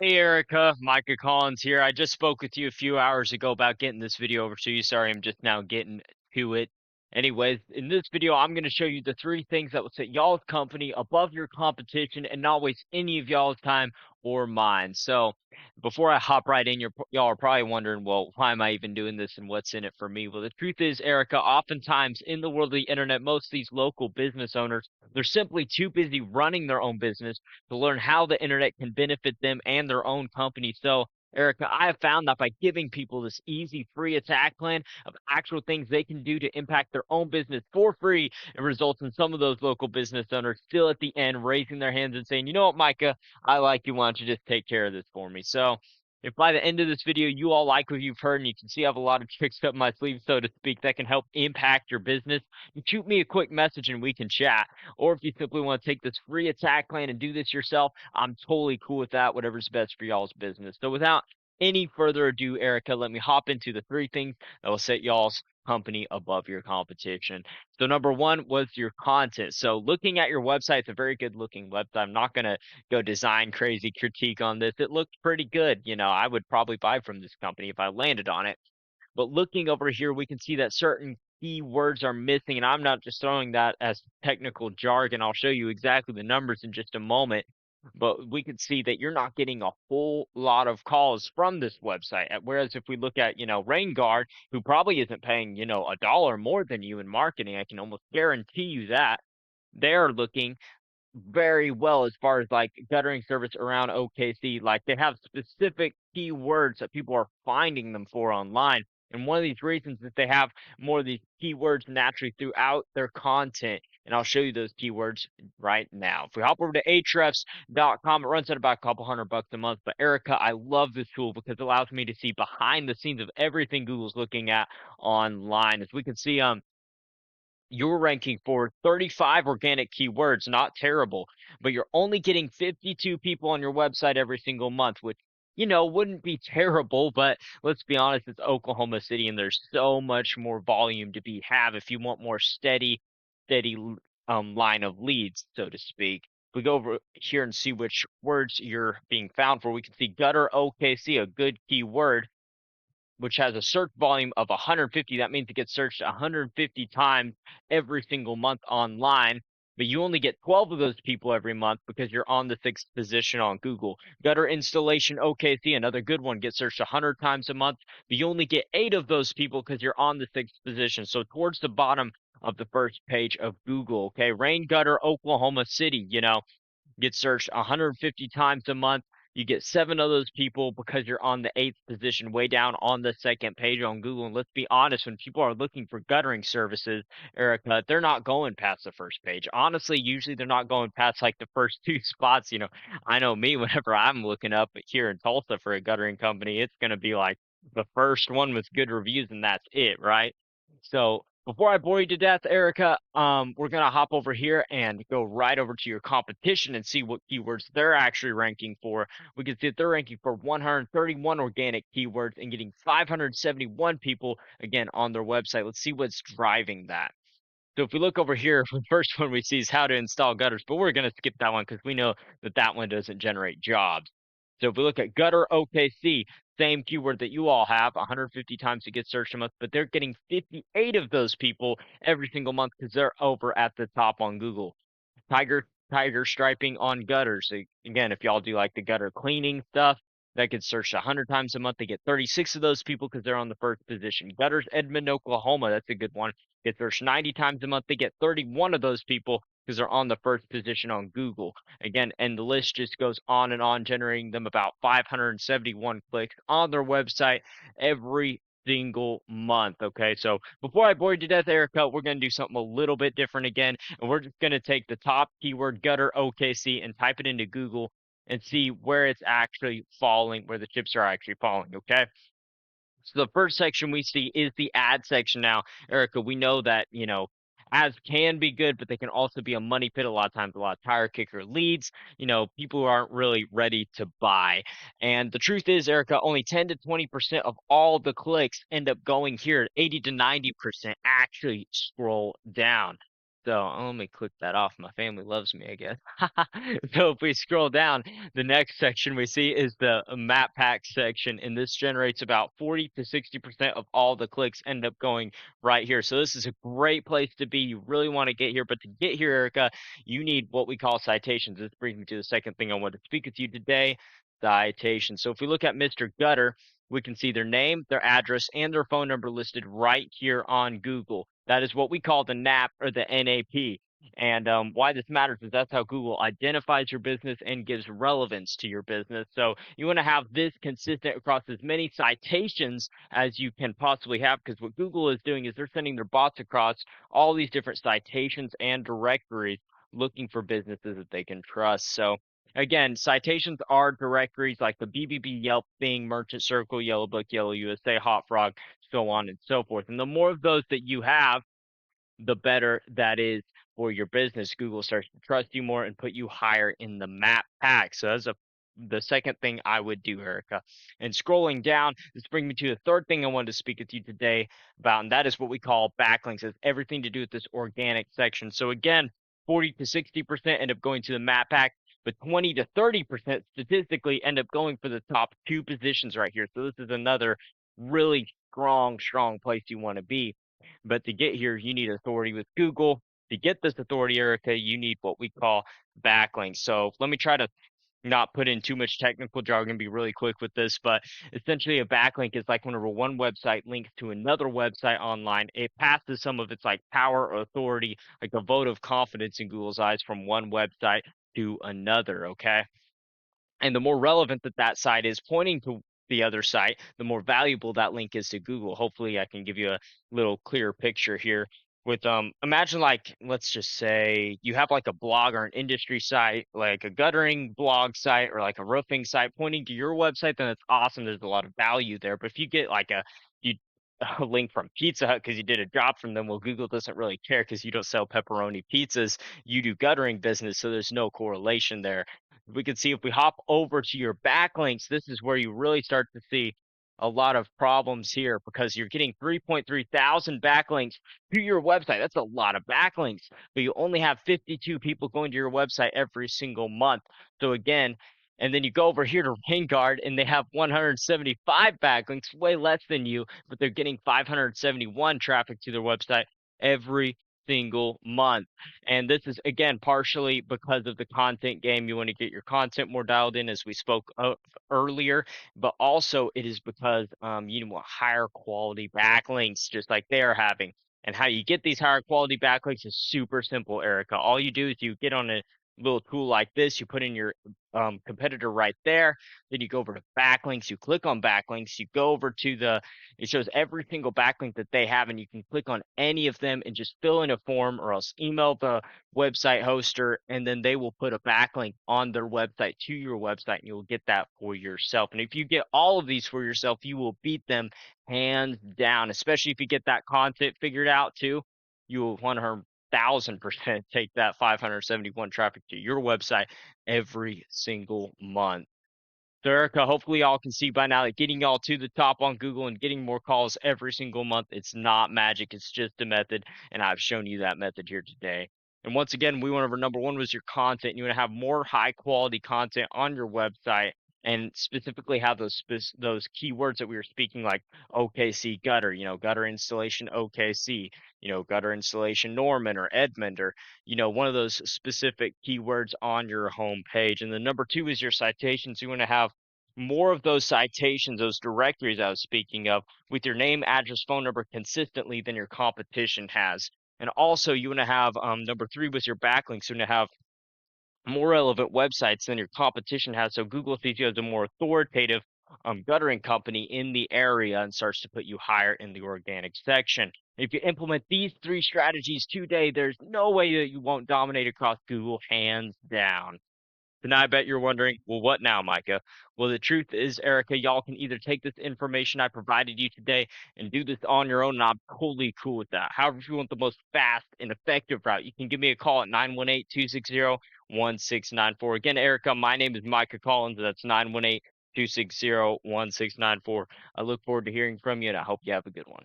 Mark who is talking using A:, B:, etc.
A: Hey Erica, Micah Collins here. I just spoke with you a few hours ago about getting this video over to you. Sorry, I'm just now getting to it. Anyways, in this video, I'm going to show you the three things that will set y'all's company above your competition and not waste any of y'all's time or mine. So, before I hop right in, y'all are probably wondering, well, why am I even doing this and what's in it for me? Well, the truth is, Erica, oftentimes in the world of the internet, most of these local business owners, they're simply too busy running their own business to learn how the internet can benefit them and their own company. So, Erica, I have found that by giving people this easy, free attack plan of actual things they can do to impact their own business for free, it results in some of those local business owners still at the end raising their hands and saying, you know what, Micah, I like you. Why don't you just take care of this for me? So, if by the end of this video you all like what you've heard and you can see I have a lot of tricks up my sleeve, so to speak, that can help impact your business, you shoot me a quick message and we can chat. Or if you simply want to take this free attack plan and do this yourself, I'm totally cool with that, whatever's best for y'all's business. So without any further ado, Erica, let me hop into the three things that will set y'all's company above your competition. So number one was your content. So looking at your website, it's a very good looking website. I'm not going to go design crazy critique on this. It looked pretty good. I would probably buy from this company if I landed on it. But looking over here, we can see that certain keywords are missing, and I'm not just throwing that as technical jargon. I'll show you exactly the numbers in just a moment. But we can see that you're not getting a whole lot of calls from this website. Whereas if we look at, Rain who probably isn't paying, a dollar more than you in marketing, I can almost guarantee you that they're looking very well as far as like guttering service around OKC. Like they have specific keywords that people are finding them for online. And one of these reasons is they have more of these keywords naturally throughout their content. And I'll show you those keywords right now. If we hop over to ahrefs.com, it runs at about a couple $100 a month. But Erica, I love this tool because it allows me to see behind the scenes of everything Google's looking at online. As we can see, you're ranking for 35 organic keywords, not terrible, but you're only getting 52 people on your website every single month, which, wouldn't be terrible, but let's be honest, it's Oklahoma City and there's so much more volume to be have if you want more steady line of leads, so to speak. If we go over here and see which words you're being found for, we can see gutter OKC, a good keyword which has a search volume of 150. That means it gets searched 150 times every single month online. But you only get 12 of those people every month because you're on the sixth position on Google. Gutter installation OKC, another good one, gets searched 100 times a month, but you only get 8 of those people because you're on the sixth position. So towards the bottom of the first page of Google. Okay, rain gutter Oklahoma City, get searched 150 times a month. You get 7 of those people because you're on the eighth position, way down on the second page on Google. And let's be honest, when people are looking for guttering services, Erica, they're not going past the first page. Honestly, usually they're not going past like the first two spots. I know me, whenever I'm looking up here in Tulsa for a guttering company, it's going to be like the first one with good reviews, and that's it, right? So before I bore you to death, Erica, we're gonna hop over here and go right over to your competition and see what keywords they're actually ranking for. We can see that they're ranking for 131 organic keywords and getting 571 people again on their website. Let's see what's driving that. So if we look over here, the first one we see is how to install gutters, but we're going to skip that one because we know that that one doesn't generate jobs. So if we look at gutter OKC, same keyword that you all have, 150 times it gets searched a month, but they're getting 58 of those people every single month because they're over at the top on Google. Tiger striping on gutters. Again, if y'all do like the gutter cleaning stuff, that gets searched 100 times a month. They get 36 of those people because they're on the first position. Gutters Edmond, Oklahoma. That's a good one. Get searched 90 times a month. They get 31 of those people because they're on the first position on Google. Again, and the list just goes on and on, generating them about 571 clicks on their website every single month. Okay, so before I bore you to death, Erica, we're going to do something a little bit different again. And we're just going to take the top keyword gutter OKC and type it into Google and see where it's actually falling, where the chips are actually falling. Okay. So the first section we see is the ad section now. Erica, we know that, ads can be good, but they can also be a money pit a lot of times, a lot of tire kicker leads, people who aren't really ready to buy. And the truth is, Erica, only 10 to 20% of all the clicks end up going here. 80 to 90% actually scroll down. So let me click that off. My family loves me, I guess. So if we scroll down, the next section we see is the map pack section, and this generates about 40 to 60% of all the clicks end up going right here. So this is a great place to be. You really want to get here, but to get here, Erica, you need what we call citations. This brings me to the second thing I want to speak with you today, citations. So if we look at Mr. Gutter, we can see their name, their address, and their phone number listed right here on Google. That is what we call the NAP or the NAP. And why this matters is that's how Google identifies your business and gives relevance to your business. So you want to have this consistent across as many citations as you can possibly have, because what Google is doing is they're sending their bots across all these different citations and directories looking for businesses that they can trust. So again, citations are directories like the BBB, Yelp, Bing, Merchant Circle, Yellow Book, Yellow USA, Hot Frog, so on and so forth. And the more of those that you have, the better that is for your business. Google starts to trust you more and put you higher in the map pack. So that's the second thing I would do, Erica. And scrolling down, this brings me to the third thing I wanted to speak with you today about, and that is what we call backlinks. It's everything to do with this organic section. So again, 40 to 60% end up going to the map pack, but 20 to 30% statistically end up going for the top two positions right here. So this is another really strong place you want to be. But to get here, you need authority with Google. To get this authority, Erica, you need what we call backlinks. So let me try to not put in too much technical jargon, be really quick with this, but essentially a backlink is like whenever one website links to another website online, it passes some of its like power or authority, like a vote of confidence in Google's eyes from one website to another, okay? And the more relevant that site is pointing to the other site, the more valuable that link is to Google. Hopefully I can give you a little clearer picture here with imagine, like, let's just say you have like a blog or an industry site, like a guttering blog site or like a roofing site pointing to your website, then it's awesome. There's a lot of value there. But if you get like you a link from Pizza Hut because you did a job from them, well, Google doesn't really care because you don't sell pepperoni pizzas, you do guttering business, so there's no correlation there. We can see if we hop over to your backlinks, this is where you really start to see a lot of problems here, because you're getting 3.3 thousand backlinks to your website. That's a lot of backlinks, but you only have 52 people going to your website every single month. So again, and then you go over here to Vanguard and they have 175 backlinks, way less than you, but they're getting 571 traffic to their website every single month. And this is, again, partially because of the content game. You want to get your content more dialed in, as we spoke of earlier, but also it is because you want higher quality backlinks, just like they're having. And how you get these higher quality backlinks is super simple, Erica. All you do is you get on a little tool like this, you put in your competitor right there, then you go over to backlinks, you click on backlinks, you go over to it shows every single backlink that they have, and you can click on any of them and just fill in a form, or else email the website hoster, and then they will put a backlink on their website to your website, and you'll get that for yourself. And if you get all of these for yourself, you will beat them hands down, especially if you get that content figured out too. You will 1,000% take that 571 traffic to your website every single month. So Erica, hopefully y'all can see by now that getting y'all to the top on Google and getting more calls every single month, it's not magic. It's just a method, and I've shown you that method here today. And once again, we went over number one was your content. You want to have more high quality content on your website, and specifically have those keywords that we were speaking, like OKC gutter, gutter installation OKC, gutter installation Norman or Edmond, or one of those specific keywords on your home page. And then number two is your citations. You want to have more of those citations, those directories I was speaking of, with your name, address, phone number consistently than your competition has. And also you want to have number three was your backlinks. You want to have more relevant websites than your competition has, so Google sees you as a more authoritative guttering company in the area and starts to put you higher in the organic section. If you implement these three strategies today, there's no way that you won't dominate across Google, hands down. So now I bet you're wondering, well, what now, Micah? Well, the truth is, Erica, y'all can either take this information I provided you today and do this on your own, and I'm totally cool with that. However, if you want the most fast and effective route, you can give me a call at 918-260-1694. Again, Erica, my name is Micah Collins. That's 918-260-1694. I look forward to hearing from you, and I hope you have a good one.